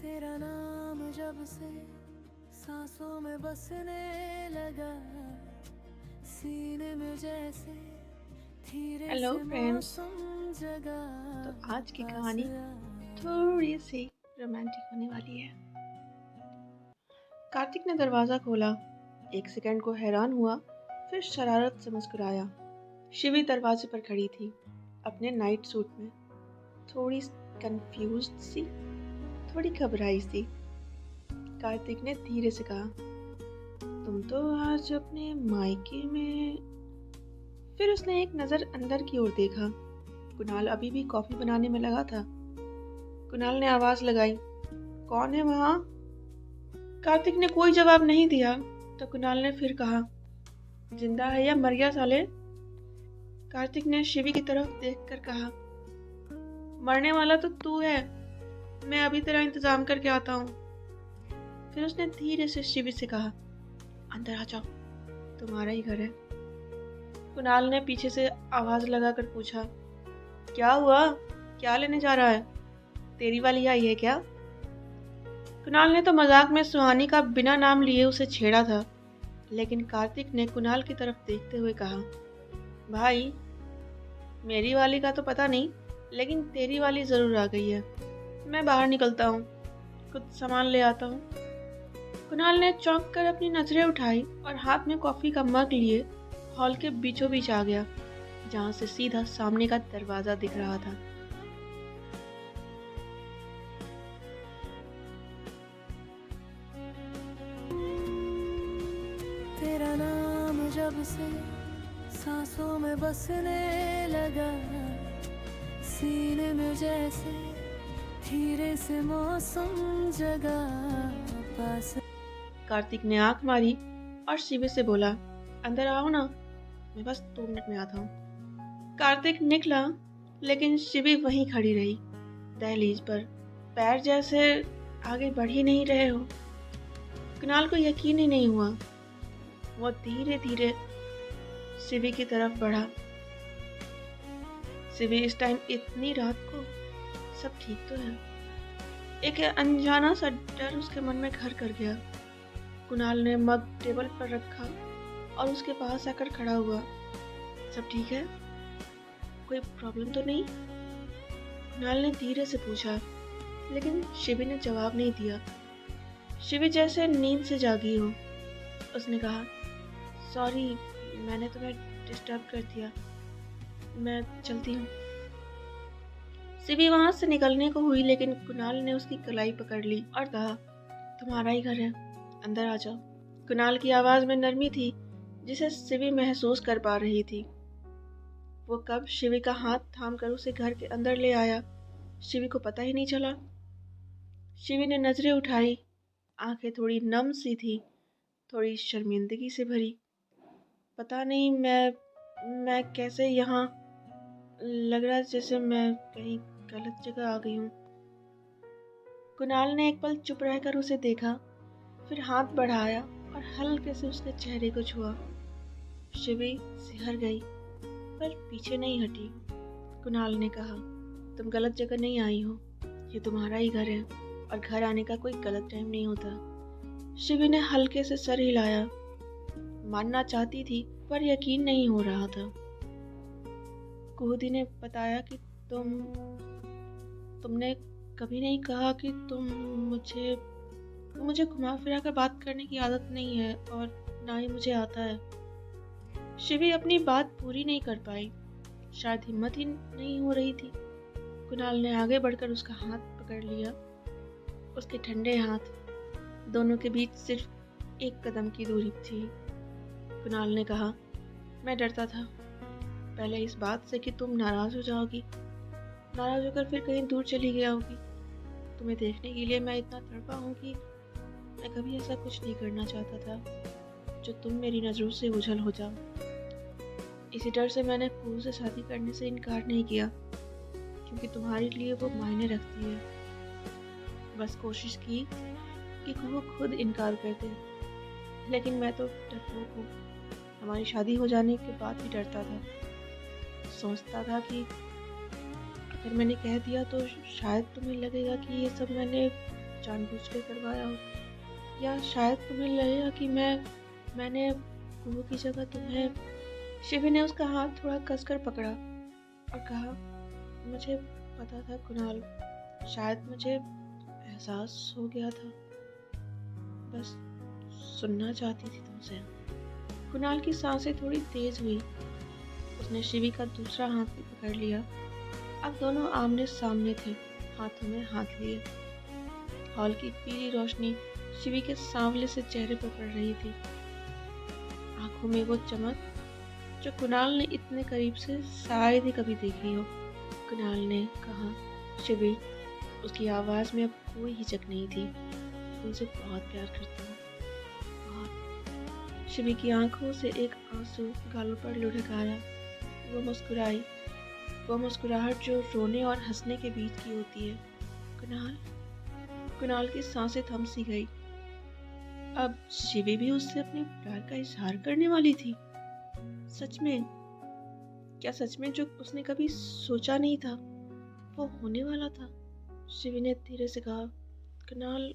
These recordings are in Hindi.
तेरा नाम जब से सांसों में बसने लगा, सीने में जैसे धीरे हेलो से फ्रेंड्स। मौसम जगा। तो आज की पास कहानी आ थोड़ी सी रोमांटिक होने वाली है। कार्तिक ने दरवाज़ा खोला, एक सेकंड को हैरान हुआ, फिर शरारत से मुस्कुराया। शिवी दरवाजे पर खड़ी थी, अपने नाइट सूट में, थोड़ी कंफ्यूज्ड सी, थोड़ी घबराई सी। कार्तिक ने धीरे से कहा, तुम तो आज अपने मायके में। फिर उसने एक नज़र अंदर की ओर देखा। कुणाल अभी भी कॉफ़ी बनाने में लगा था। कुणाल ने आवाज़ लगाई, कौन है वहाँ? कार्तिक ने कोई जवाब नहीं दिया तो कुणाल ने फिर कहा, जिंदा है या मर गया साले? कार्तिक ने शिवी की तरफ देखकर कहा, मरने वाला तो तू है, मैं अभी तेरा इंतजाम करके आता हूँ। फिर उसने धीरे से शिवी से कहा, अंदर आ जाओ, तुम्हारा ही घर है। कुणाल ने पीछे से आवाज लगाकर पूछा, क्या हुआ? क्या लेने जा रहा है? तेरी वाली आई है क्या? कुणाल ने तो मजाक में सुहानी का बिना नाम लिए उसे छेड़ा था, लेकिन कार्तिक ने कुणाल की तरफ देखते हुए कहा, भाई मेरी वाली का तो पता नहीं, लेकिन तेरी वाली जरूर आ गई है। मैं बाहर निकलता हूँ, कुछ सामान ले आता हूँ। कुणाल ने चौंक कर अपनी नजरें उठाई और हाथ में कॉफी का मग लिए हॉल के बीचों बीच आ गया, जहाँ से सीधा सामने का दरवाजा दिख रहा था। तेरा नाम जब से सांसों में बसने लगा, सीने में जैसे धीरे से मौसम जगा। पास कार्तिक ने आंख मारी और शिवे से बोला, अंदर आओ ना, मैं बस 2 मिनट में आता हूँ। कार्तिक निकला, लेकिन शिवी वहीं खड़ी रही, दहलीज पर, पैर जैसे आगे बढ़ ही नहीं रहे हो। कुणाल को यकीन ही नहीं हुआ। वो धीरे धीरे शिवी की तरफ बढ़ा। शिवी, इस टाइम इतनी रात को सब ठीक तो है? एक अनजाना सा डर उसके मन में घर कर गया। कुणाल ने मग टेबल पर रखा और उसके पास आकर खड़ा हुआ। सब ठीक है? कोई प्रॉब्लम तो नहीं? कुणाल ने धीरे से पूछा, लेकिन शिवी ने जवाब नहीं दिया। शिवी जैसे नींद से जागी हो। उसने कहा, सॉरी, मैंने तुम्हें डिस्टर्ब कर दिया, मैं चलती हूँ। शिवी वहां से निकलने को हुई, लेकिन कुणाल ने उसकी कलाई पकड़ ली और कहा, तुम्हारा ही घर है, अंदर आ जाओ। कुणाल की आवाज में नरमी थी, जिसे शिवी महसूस कर पा रही थी। वो कब शिवी का हाथ थाम कर उसे घर के अंदर ले आया, शिवी को पता ही नहीं चला। शिवी ने नजरें उठाई, आंखें थोड़ी नम सी थी, थोड़ी शर्मिंदगी से भरी। पता नहीं मैं कैसे यहाँ, लग रहा है जैसे मैं कहीं गलत जगह आ गई हूँ। कुणाल ने एक पल चुप रहकर उसे देखा, फिर हाथ बढ़ाया और हल्के से उसके चेहरे को छुआ। शिवी सिहर गई, पर पीछे नहीं हटी। कुणाल ने कहा, तुम गलत जगह नहीं आई हो, ये तुम्हारा ही घर है और घर आने का कोई गलत टाइम नहीं होता। शिवी ने हल्के से सर हिलाया, मानना चाहती थी पर यकीन नहीं हो रहा था। कुहुदी ने बताया कि तुमने कभी नहीं कहा कि मुझे घुमा फिरा कर बात करने की आदत नहीं है और ना ही मुझे आता है। शिवी अपनी बात पूरी नहीं कर पाई, शायद हिम्मत ही नहीं हो रही थी। कुणाल ने आगे बढ़कर उसका हाथ पकड़ लिया। उसके ठंडे हाथ, दोनों के बीच सिर्फ 1 कदम की दूरी थी। कुणाल ने कहा, मैं डरता था, पहले इस बात से कि तुम नाराज हो जाओगी, नाराज होकर फिर कहीं दूर चली गया होगी। तुम्हें देखने के लिए मैं इतना तड़पा हूँ कि मैं कभी ऐसा कुछ नहीं करना चाहता था जो तुम मेरी नज़रों से ओझल हो जाओ। इसी डर से मैंने कुहू से शादी करने से इनकार नहीं किया, क्योंकि तुम्हारे लिए वो मायने रखती है। बस कोशिश की कि कुहू खुद इनकार कर दे, लेकिन मैं तो डरपोक हूँ। हमारी शादी हो जाने के बाद भी डरता था, सोचता था कि अगर मैंने कह दिया तो शायद तुम्हें लगेगा कि ये सब मैंने जानबूझ के करवाया हो, या शायद तुम्हें लगेगा कि मैंने गुरु की जगह तुम्हें। शिवी ने उसका हाथ थोड़ा कसकर पकड़ा और कहा, मुझे पता था कुणाल, शायद मुझे एहसास हो गया था, बस सुनना चाहती थी तुमसे। कुणाल की सांसें थोड़ी तेज हुई। उसने शिवी का दूसरा हाथ भी पकड़ लिया। अब दोनों आमने सामने थे, हाथों में हाथ लिए। हॉल की पीली रोशनी शिवी के सांवले से चेहरे पर पड़ रही थी, आंखों में वो चमक जो कुणाल ने इतने करीब से शायद ही कभी देखी हो। कुणाल ने कहा, शिवी, उसकी आवाज़ में अब कोई हिचक नहीं थी, तुमसे बहुत प्यार करता हूँ, बहुत। शिवी की आंखों से एक आंसू गालों पर लुढ़क आया। वो मुस्कुराई, वो मुस्कुराहट जो रोने और हंसने के बीच की होती है। कुणाल की सांसें थम सी गई। अब शिवी भी उससे अपने प्यार का इजहार करने वाली थी। सच में, क्या सच में जो उसने कभी सोचा नहीं था वो होने वाला था? शिवी ने धीरे से कहा, कुणाल,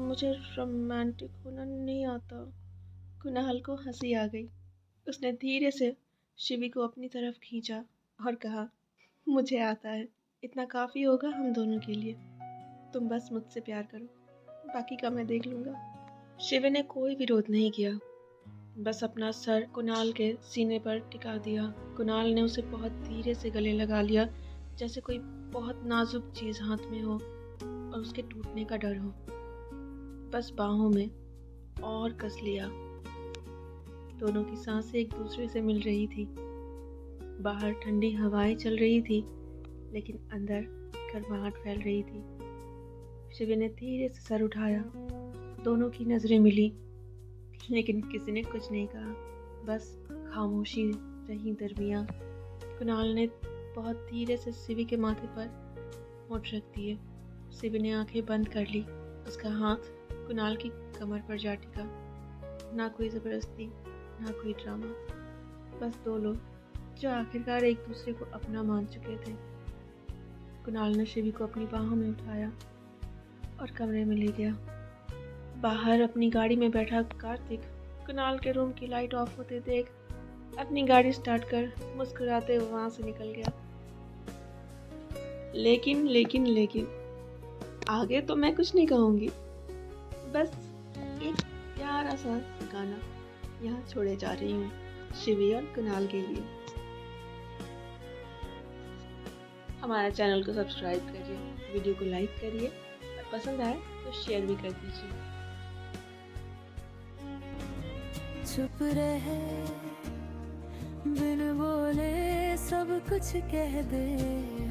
मुझे रोमांटिक होना नहीं आता। कुणाल को हंसी आ गई। उसने धीरे से शिवी को अपनी तरफ खींचा और कहा, मुझे आता है, इतना काफ़ी होगा हम दोनों के लिए। तुम बस मुझसे प्यार करो, बाकी का मैं देख लूँगा। शिवी ने कोई विरोध नहीं किया, बस अपना सर कुणाल के सीने पर टिका दिया। कुणाल ने उसे बहुत धीरे से गले लगा लिया, जैसे कोई बहुत नाजुक चीज़ हाथ में हो और उसके टूटने का डर हो। बस बाहों में और कस लिया। दोनों की सांसें एक दूसरे से मिल रही थी। बाहर ठंडी हवाएं चल रही थी, लेकिन अंदर गर्माहट फैल रही थी। शिवी ने धीरे से सर उठाया। दोनों की नजरें मिली, लेकिन किसी ने कुछ नहीं कहा, बस खामोशी रही दरमियां। कुणाल ने बहुत धीरे से शिवी के माथे पर होंठ रख दिए। शिवी ने आंखें बंद कर ली। उसका हाथ कुणाल की कमर पर जा टिका। ना कोई ज़बरदस्ती, ना कोई ड्रामा, बस दो लोग जो आखिरकार एक दूसरे को अपना मान चुके थे। कुणाल ने शिवी को अपनी बाहों में उठाया और कमरे में ले गया। बाहर अपनी गाड़ी में बैठा कार्तिक कुणाल के रूम की लाइट ऑफ होते देख अपनी गाड़ी स्टार्ट कर मुस्कुराते हुए वहां से निकल गया। लेकिन आगे तो मैं कुछ नहीं कहूँगी, बस एक प्यारा सा गाना यहाँ छोड़े जा रही हूँ शिवी और कुणाल के लिए। हमारा चैनल को सब्सक्राइब करिए, वीडियो को लाइक करिए और पसंद आए तो शेयर भी कर दीजिए। चुप रहे, बिन बोले सब कुछ कह दे,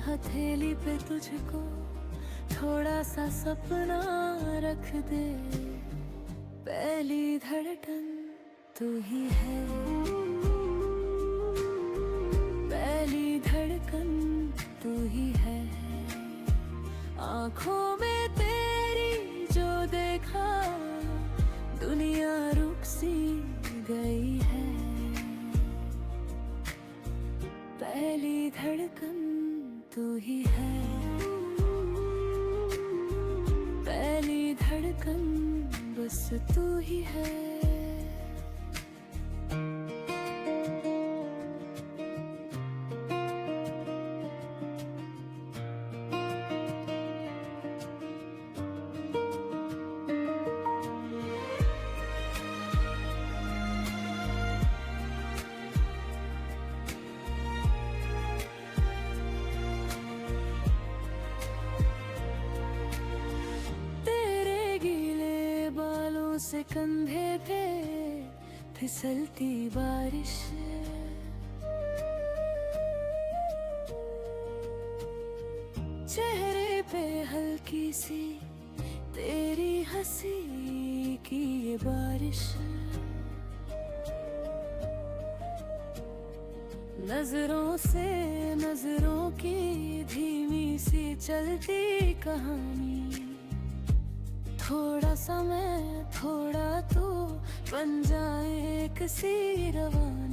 हथेली पे तुझको थोड़ा सा सपना रख दे। पहली धड़कन तू ही है, पहली धड़कन तू ही है। आँखों में तेरी जो देखा, दुनिया रुक सी गई है। पहली धड़कन तू ही है, पहली धड़कन बस तू ही है। से कंधे पे फिसलती बारिश, चेहरे पे हल्की सी तेरी हंसी की ये बारिश। नजरों से नजरों की धीमी सी चलती कहानी, थोड़ा सा मैं थोड़ा तू बन जाए किसी रवानी।